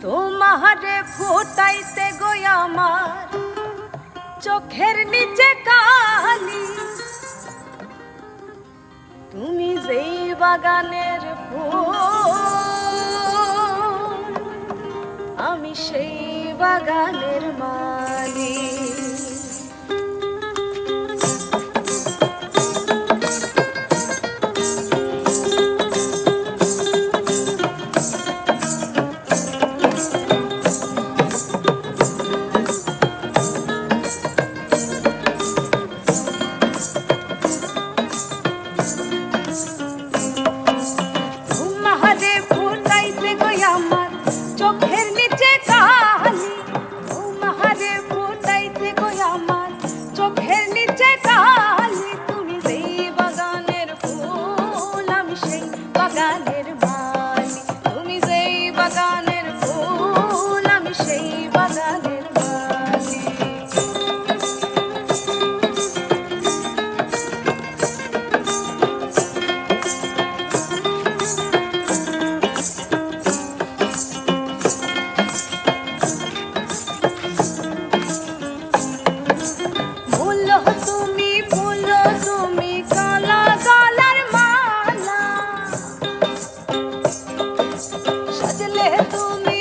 তোমারে ফোটাইতে গো আমার চোখের নিচে কালি, তুমি যেই বাগানের ফুল আমি সেই বাগানের মালি। চোখের নিচে কালি, তোমারে ফোটাইতে গো আমার চোখের নিচে কালি, তুমি যেই বাগানের ফুল আমি সেই বাগানের মালি, তুমি যেই বাগানের ফুল আমি সেই বাগানের মালি। তুমি কালা গলার মালা সাজলে তুমি